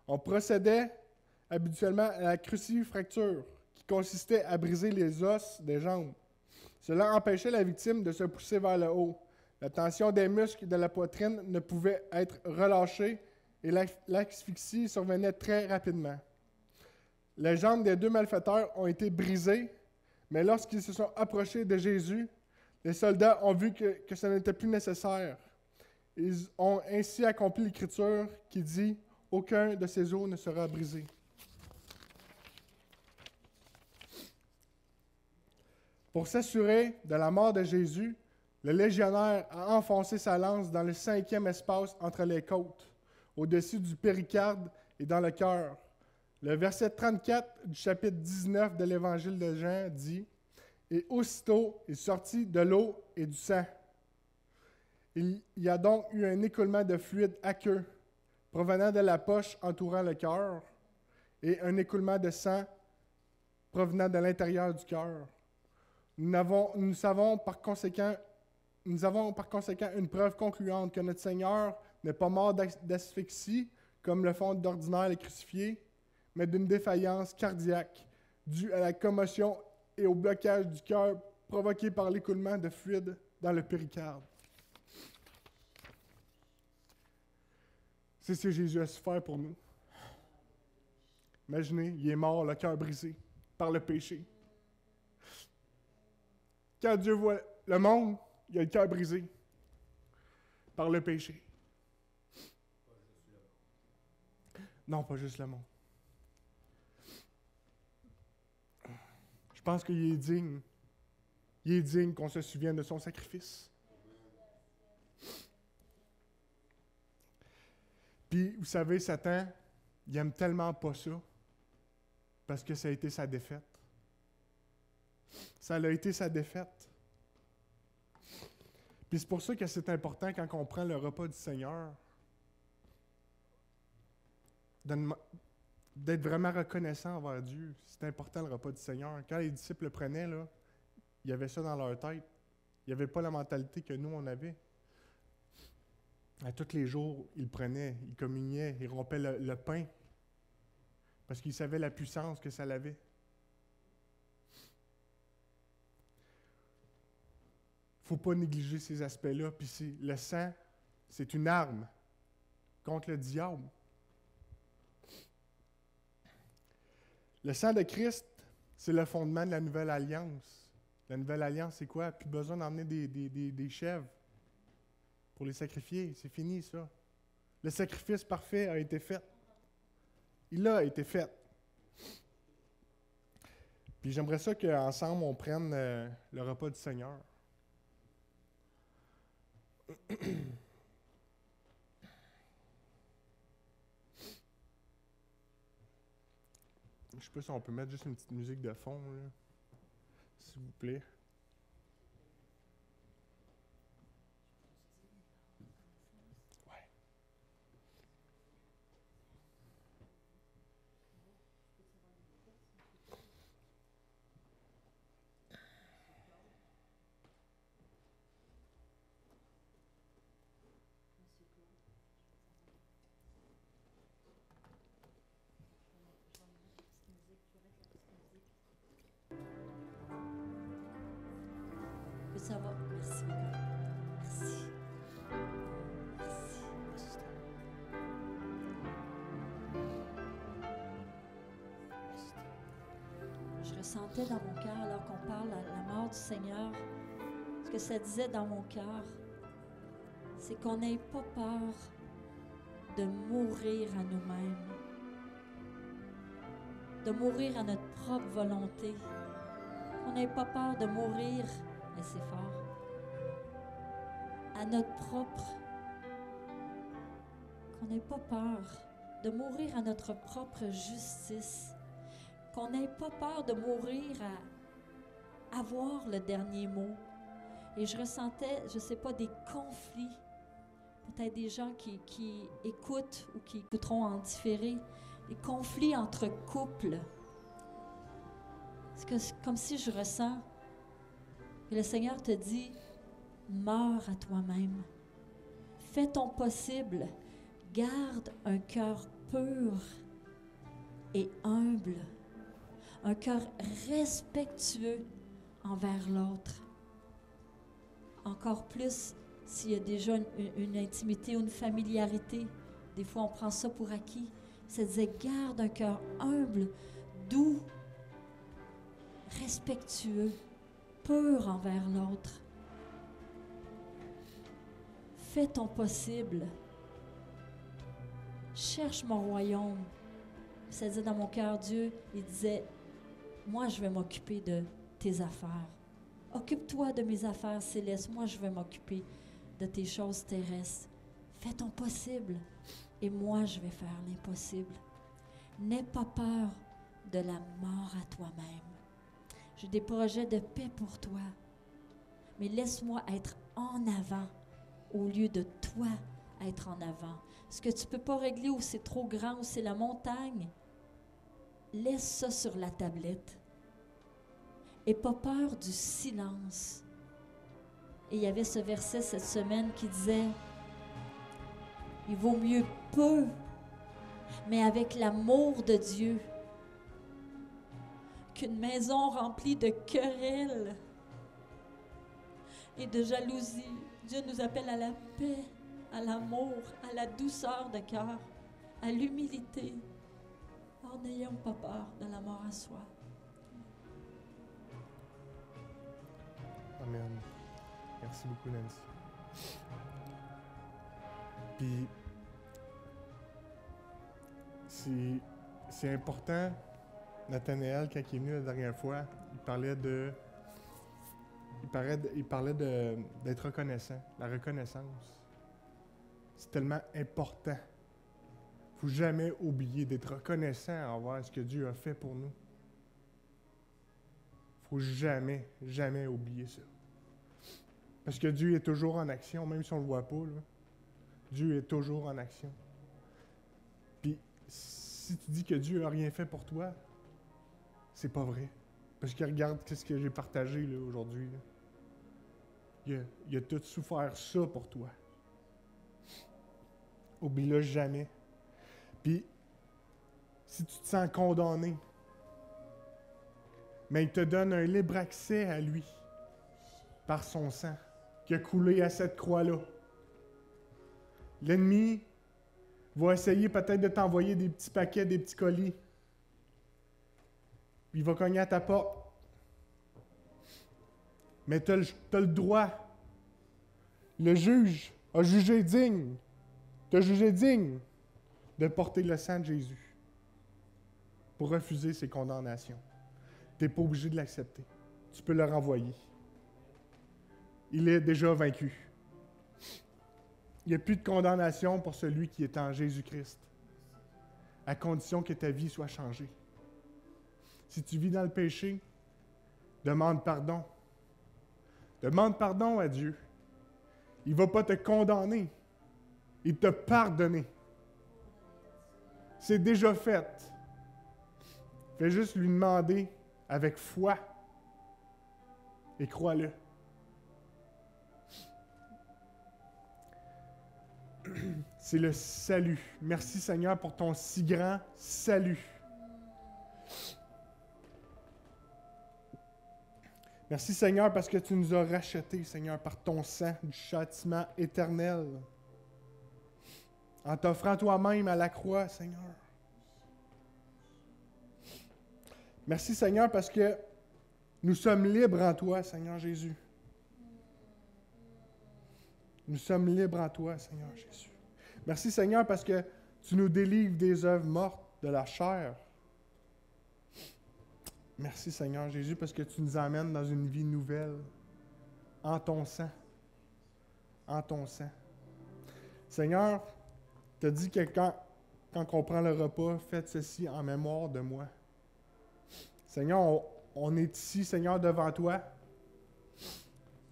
on procédait habituellement à la crucifracture, qui consistait à briser les os des jambes. Cela empêchait la victime de se pousser vers le haut. La tension des muscles de la poitrine ne pouvait être relâchée et l'asphyxie survenait très rapidement. Les jambes des 2 malfaiteurs ont été brisées, mais lorsqu'ils se sont approchés de Jésus, les soldats ont vu que ce n'était plus nécessaire. Ils ont ainsi accompli l'Écriture qui dit « Aucun de ces os ne sera brisé ». Pour s'assurer de la mort de Jésus, le légionnaire a enfoncé sa lance dans le 5e espace entre les côtes, au-dessus du péricarde et dans le cœur. Le verset 34 du chapitre 19 de l'Évangile de Jean dit « Et aussitôt il sortit de l'eau et du sang. » Il y a donc eu un écoulement de fluide aqueux provenant de la poche entourant le cœur et un écoulement de sang provenant de l'intérieur du cœur. Nous avons par conséquent une preuve concluante que notre Seigneur n'est pas mort d'asphyxie, comme le font d'ordinaire les crucifiés, mais d'une défaillance cardiaque due à la commotion et au blocage du cœur provoqué par l'écoulement de fluide dans le péricarde. C'est ce que Jésus a su faire pour nous. Imaginez, il est mort, le cœur brisé par le péché. Quand Dieu voit le monde, il a le cœur brisé par le péché. Non, pas juste le monde. Je pense qu'il est digne. Il est digne qu'on se souvienne de son sacrifice. Puis, vous savez, Satan, il aime tellement pas ça, parce que ça a été sa défaite. Ça a été sa défaite. Puis c'est pour ça que c'est important quand on prend le repas du Seigneur, d'être vraiment reconnaissant envers Dieu. C'est important le repas du Seigneur. Quand les disciples le prenaient, là, il y avait ça dans leur tête. Il n'y avait pas la mentalité que nous, on avait. À tous les jours, ils le prenaient, ils communiaient, ils rompaient le pain, parce qu'ils savaient la puissance que ça avait. Il ne faut pas négliger ces aspects-là. Puis le sang, c'est une arme contre le diable. Le sang de Christ, c'est le fondement de la nouvelle alliance. La nouvelle alliance, c'est quoi? Plus besoin d'emmener des chèvres pour les sacrifier. C'est fini, ça. Le sacrifice parfait a été fait. Il a été fait. Puis j'aimerais ça qu'ensemble, on prenne le repas du Seigneur. Je sais pas si on peut mettre juste une petite musique de fond, là, s'il vous plaît. Ouais. Ça va. Merci, Mika. Merci. Merci. Je ressentais dans mon cœur, alors qu'on parle à la mort du Seigneur, ce que ça disait dans mon cœur, c'est qu'on n'ait pas peur de mourir à nous-mêmes, de mourir à notre propre volonté, qu'on n'ait pas peur de mourir. Et c'est fort. À notre propre. Qu'on n'ait pas peur de mourir à notre propre justice. Qu'on n'ait pas peur de mourir à avoir le dernier mot. Et je ressentais, je ne sais pas, des conflits. Peut-être des gens qui écoutent ou qui écouteront en différé. Des conflits entre couples. C'est comme si je ressens. Et le Seigneur te dit, meurs à toi-même. Fais ton possible. Garde un cœur pur et humble. Un cœur respectueux envers l'autre. Encore plus s'il y a déjà une intimité ou une familiarité. Des fois, on prend ça pour acquis. Ça disait, garde un cœur humble, doux, respectueux, pur envers l'autre. Fais ton possible. Cherche mon royaume. Ça disait dans mon cœur, Dieu, il disait, moi je vais m'occuper de tes affaires. Occupe-toi de mes affaires célestes. Moi je vais m'occuper de tes choses terrestres. Fais ton possible. Et moi je vais faire l'impossible. N'aie pas peur de la mort à toi-même. J'ai des projets de paix pour toi. Mais laisse-moi être en avant au lieu de toi être en avant. Ce que tu ne peux pas régler ou c'est trop grand ou c'est la montagne, laisse ça sur la tablette. Et pas peur du silence. Et il y avait ce verset cette semaine qui disait, il vaut mieux peu, mais avec l'amour de Dieu, qu'une maison remplie de querelles et de jalousie. Dieu nous appelle à la paix, à l'amour, à la douceur de cœur, à l'humilité. Alors n'ayons pas peur de la mort à soi. Amen. Merci beaucoup, Nancy. Puis, c'est important, Nathanaël, quand il est venu la dernière fois, il parlait d'être reconnaissant, la reconnaissance. C'est tellement important. Il ne faut jamais oublier d'être reconnaissant envers ce que Dieu a fait pour nous. Il ne faut jamais, jamais oublier ça. Parce que Dieu est toujours en action, même si on ne le voit pas, là. Dieu est toujours en action. Puis, si tu dis que Dieu n'a rien fait pour toi, c'est pas vrai. Parce que regarde ce que j'ai partagé là, aujourd'hui. Là. Il a tout souffert ça pour toi. Oublie-le jamais. Puis, si tu te sens condamné, mais il te donne un libre accès à lui par son sang qui a coulé à cette croix-là. L'ennemi va essayer peut-être de t'envoyer des petits paquets, des petits colis. Il va cogner à ta porte. Mais tu as le droit. Le juge a jugé digne. T'as jugé digne de porter le sang de Jésus pour refuser ses condamnations. Tu n'es pas obligé de l'accepter. Tu peux le renvoyer. Il est déjà vaincu. Il n'y a plus de condamnation pour celui qui est en Jésus-Christ, à condition que ta vie soit changée. Si tu vis dans le péché, demande pardon. Demande pardon à Dieu. Il ne va pas te condamner. Il t'a pardonné. C'est déjà fait. Fais juste lui demander avec foi et crois-le. C'est le salut. Merci Seigneur pour ton si grand salut. Merci Seigneur parce que tu nous as rachetés, Seigneur, par ton sang du châtiment éternel. En t'offrant toi-même à la croix, Seigneur. Merci Seigneur parce que nous sommes libres en toi, Seigneur Jésus. Nous sommes libres en toi, Seigneur Jésus. Merci Seigneur parce que tu nous délivres des œuvres mortes de la chair. Merci Seigneur Jésus parce que tu nous emmènes dans une vie nouvelle en ton sang. En ton sang. Seigneur, tu as dit que quand on prend le repas, faites ceci en mémoire de moi. Seigneur, on est ici, Seigneur, devant toi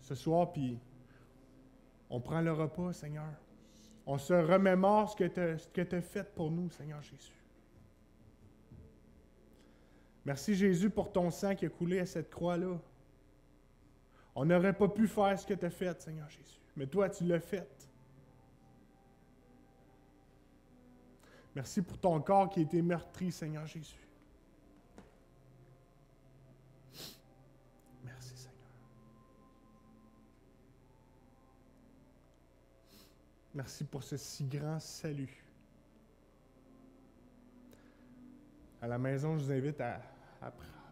ce soir, puis on prend le repas, Seigneur. On se remémore ce que tu as fait pour nous, Seigneur Jésus. Merci Jésus pour ton sang qui a coulé à cette croix-là. On n'aurait pas pu faire ce que tu as fait, Seigneur Jésus. Mais toi, tu l'as fait. Merci pour ton corps qui a été meurtri, Seigneur Jésus. Merci, Seigneur. Merci pour ce si grand salut. À la maison, je vous invite à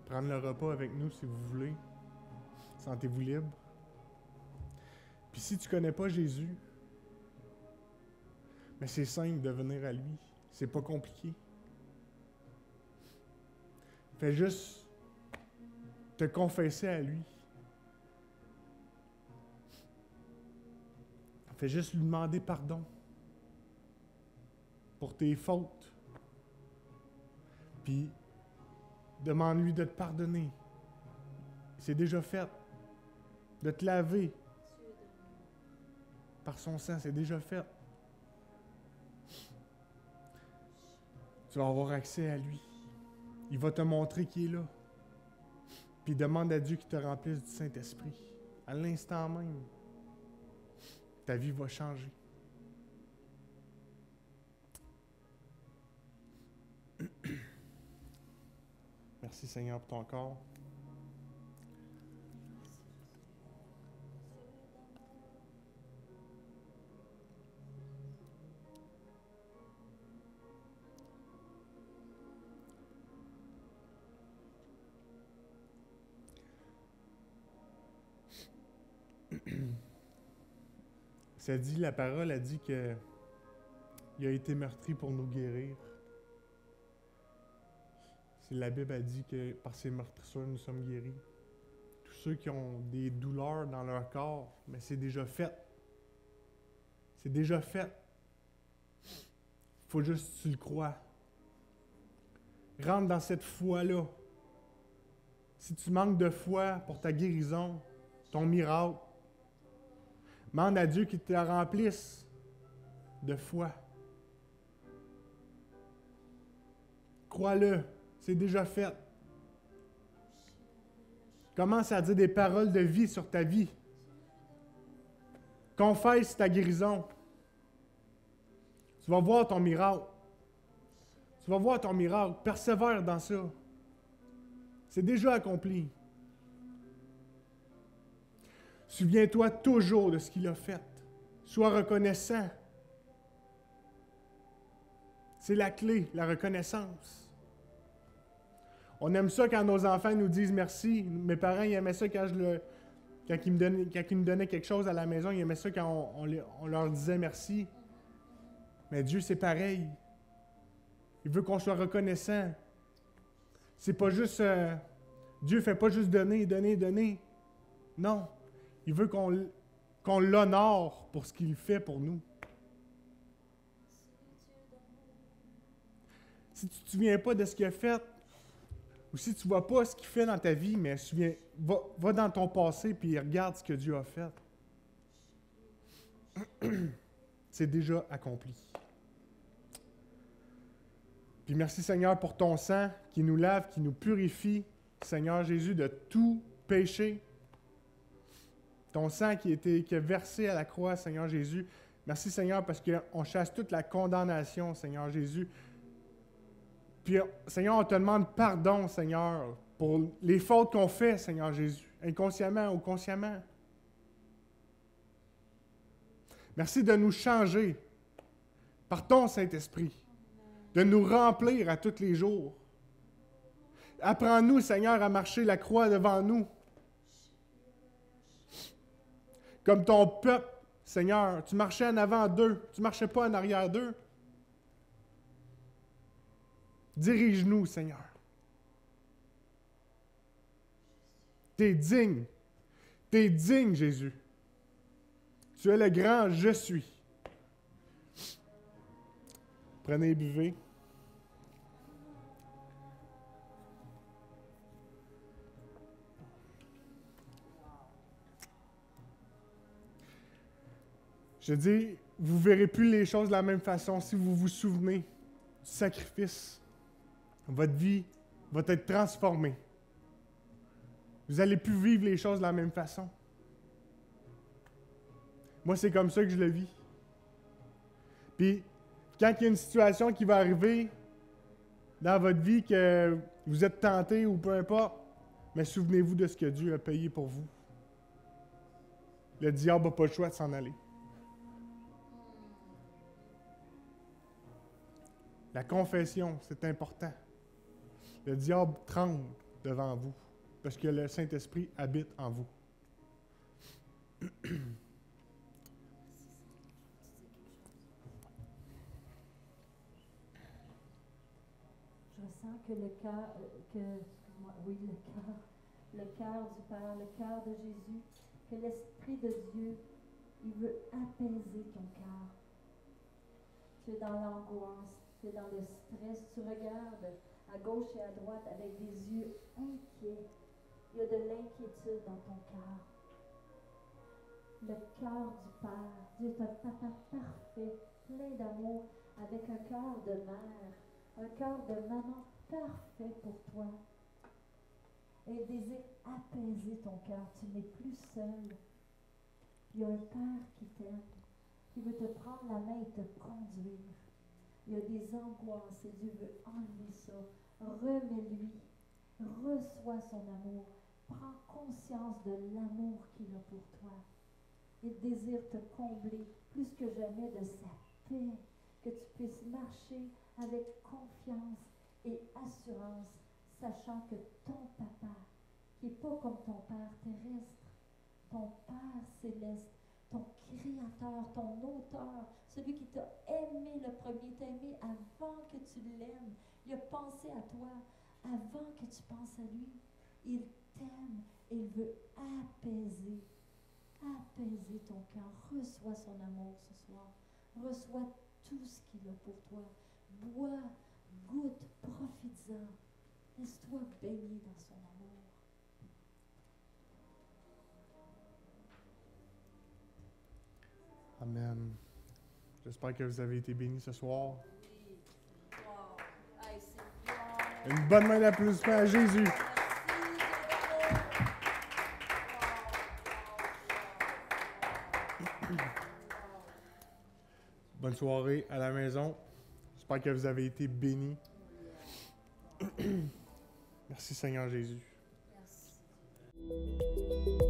prendre le repas avec nous si vous voulez. Sentez-vous libre. Puis si tu ne connais pas Jésus, mais c'est simple de venir à lui. C'est pas compliqué. Fais juste te confesser à lui. Fais juste lui demander pardon pour tes fautes. Puis, demande-lui de te pardonner. C'est déjà fait. De te laver par son sang, c'est déjà fait. Tu vas avoir accès à lui. Il va te montrer qui est là. Puis demande à Dieu qu'il te remplisse du Saint-Esprit. À l'instant même, ta vie va changer. Merci Seigneur pour ton corps. Ça dit, la parole a dit que il a été meurtri pour nous guérir. La Bible a dit que par ses meurtrissures, nous sommes guéris. Tous ceux qui ont des douleurs dans leur corps, mais c'est déjà fait. C'est déjà fait. Il faut juste que tu le crois. Rentre dans cette foi-là. Si tu manques de foi pour ta guérison, ton miracle, demande à Dieu qu'il te la remplisse de foi. Crois-le, c'est déjà fait. Commence à dire des paroles de vie sur ta vie. Confesse ta guérison. Tu vas voir ton miracle. Tu vas voir ton miracle. Persévère dans ça. C'est déjà accompli. Souviens-toi toujours de ce qu'il a fait. Sois reconnaissant. C'est la clé, la reconnaissance. On aime ça quand nos enfants nous disent merci. Mes parents, ils aimaient ça quand ils me donnaient quelque chose à la maison. Ils aimaient ça quand on leur disait merci. Mais Dieu, c'est pareil. Il veut qu'on soit reconnaissant. C'est pas juste... Dieu ne fait pas juste donner, donner, donner. Non. Il veut qu'on l'honore pour ce qu'il fait pour nous. Si tu ne te souviens pas de ce qu'il a fait, ou si tu ne vois pas ce qu'il fait dans ta vie, mais va dans ton passé et regarde ce que Dieu a fait. C'est déjà accompli. Puis merci Seigneur pour ton sang qui nous lave, qui nous purifie, Seigneur Jésus, de tout péché. Ton sang qui est versé à la croix, Seigneur Jésus. Merci Seigneur parce qu'on chasse toute la condamnation, Seigneur Jésus. Puis, Seigneur, on te demande pardon, Seigneur, pour les fautes qu'on fait, Seigneur Jésus, inconsciemment ou consciemment. Merci de nous changer par ton Saint-Esprit, de nous remplir à tous les jours. Apprends-nous, Seigneur, à marcher la croix devant nous. Comme ton peuple, Seigneur, tu marchais en avant d'eux, tu ne marchais pas en arrière d'eux. Dirige-nous, Seigneur. T'es digne. T'es digne, Jésus. Tu es le grand je suis. Prenez et buvez. Je dis, vous ne verrez plus les choses de la même façon si vous vous souvenez du sacrifice. Votre vie va être transformée. Vous n'allez plus vivre les choses de la même façon. Moi, c'est comme ça que je le vis. Puis, quand il y a une situation qui va arriver dans votre vie, que vous êtes tenté ou peu importe, mais souvenez-vous de ce que Dieu a payé pour vous. Le diable n'a pas le choix de s'en aller. La confession, c'est important. Le diable tremble devant vous parce que le Saint-Esprit habite en vous. Je sens que le cœur du Père, le cœur de Jésus, que l'Esprit de Dieu, il veut apaiser ton cœur. Tu es dans l'angoisse, tu es dans le stress, tu regardes à gauche et à droite avec des yeux inquiets. Il y a de l'inquiétude dans ton cœur. Le cœur du Père, Dieu est un papa parfait, plein d'amour, avec un cœur de mère, un cœur de maman parfait pour toi. Et il désire apaiser ton cœur. Tu n'es plus seul. Il y a un Père qui t'aime, qui veut te prendre la main et te conduire. Il y a des angoisses et Dieu veut enlever ça. Remets-lui. Reçois son amour. Prends conscience de l'amour qu'il a pour toi. Il désire te combler plus que jamais de sa paix, que tu puisses marcher avec confiance et assurance, sachant que ton papa, qui n'est pas comme ton Père terrestre, ton Père céleste, ton créateur, ton auteur, celui qui t'a aimé le premier, t'a aimé avant que tu l'aimes. Il a pensé à toi avant que tu penses à lui. Il t'aime et il veut apaiser ton cœur. Reçois son amour ce soir. Reçois tout ce qu'il a pour toi. Bois, goûte, profites-en. Laisse-toi baigner dans son amour. Amen. J'espère que vous avez été bénis ce soir. Oui. Wow. Hey, c'est bon. Une bonne main d'applaudissement à Jésus. Bonne soirée à la maison. J'espère que vous avez été bénis. Merci Seigneur Jésus. Merci.